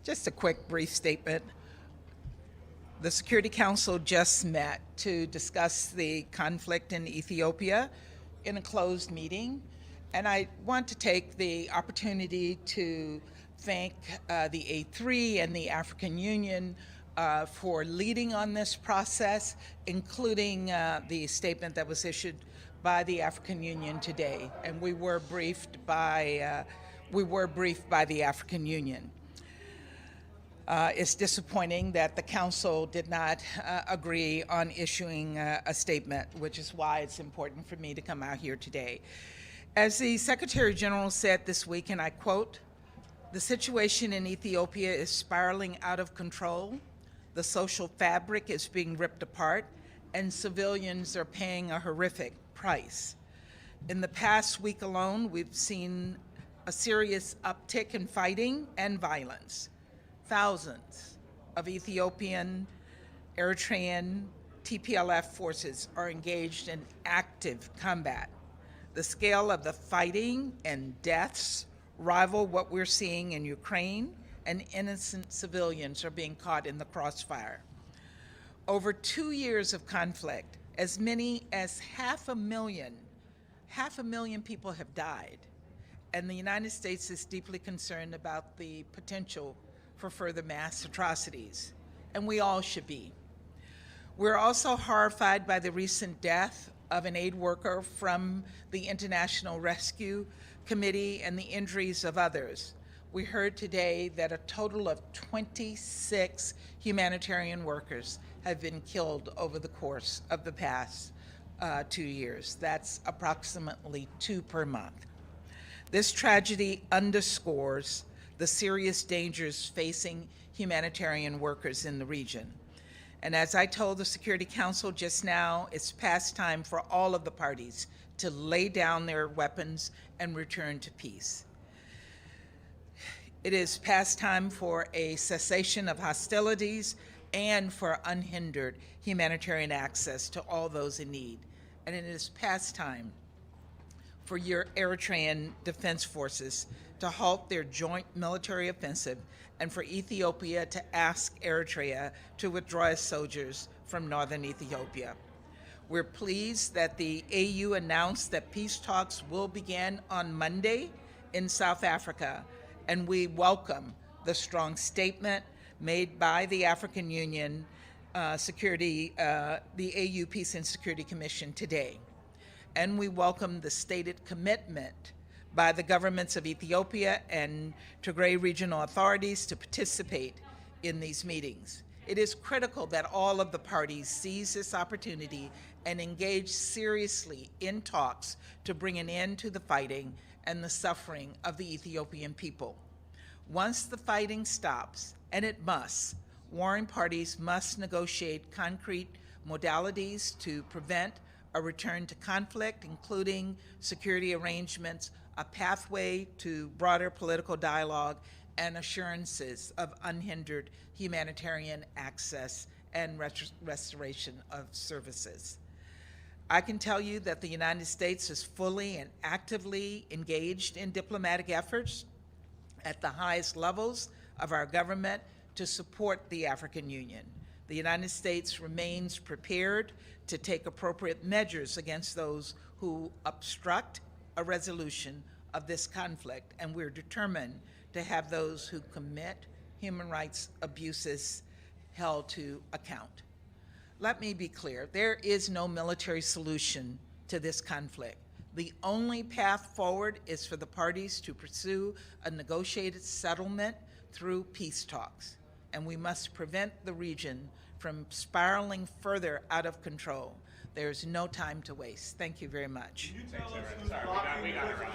Just a quick, brief statement. The Security Council just met to discuss the conflict in Ethiopia in a closed meeting. And I want to take the opportunity to thank the A3 and the African Union for leading on this process, including the statement that was issued by the African Union today. And we were briefed by the African Union. It's disappointing that the Council did not agree on issuing a statement, which is why it's important for me to come out here today. As the Secretary General said this week, and I quote, "The situation in Ethiopia is spiraling out of control. The social fabric is being ripped apart, and civilians are paying a horrific price." In the past week alone, we've seen a serious uptick in fighting and violence. Thousands of Ethiopian, Eritrean, TPLF forces are engaged in active combat. The scale of the fighting and deaths rival what we're seeing in Ukraine, and innocent civilians are being caught in the crossfire. Over 2 years of conflict, as many as half a million people have died, and the United States is deeply concerned about the potential for further mass atrocities, and we all should be. We're also horrified by the recent death of an aid worker from the International Rescue Committee and the injuries of others. We heard today that a total of 26 humanitarian workers have been killed over the course of the past 2 years. That's approximately 2 per month. This tragedy underscores the serious dangers facing humanitarian workers in the region. And as I told the Security Council just now, it's past time for all of the parties to lay down their weapons and return to peace. It is past time for a cessation of hostilities and for unhindered humanitarian access to all those in need. And it is past time for your Eritrean Defense Forces to halt their joint military offensive and for Ethiopia to ask Eritrea to withdraw its soldiers from northern Ethiopia. We're pleased that the AU announced that peace talks will begin on Monday in South Africa, and we welcome the strong statement made by the African Union the AU Peace and Security Commission today. And we welcome the stated commitment by the governments of Ethiopia and Tigray regional authorities to participate in these meetings. It is critical that all of the parties seize this opportunity and engage seriously in talks to bring an end to the fighting and the suffering of the Ethiopian people. Once the fighting stops, and it must, warring parties must negotiate concrete modalities to prevent a return to conflict, including security arrangements, a pathway to broader political dialogue, and assurances of unhindered humanitarian access and restoration of services. I can tell you that the United States is fully and actively engaged in diplomatic efforts at the highest levels of our government to support the African Union. The United States remains prepared to take appropriate measures against those who obstruct a resolution of this conflict, and we're determined to have those who commit human rights abuses held to account. Let me be clear, there is no military solution to this conflict. The only path forward is for the parties to pursue a negotiated settlement through peace talks, and we must prevent the region from spiraling further out of control. There's no time to waste. Thank you very much. Thanks, Sarah. Sorry, we got it wrong.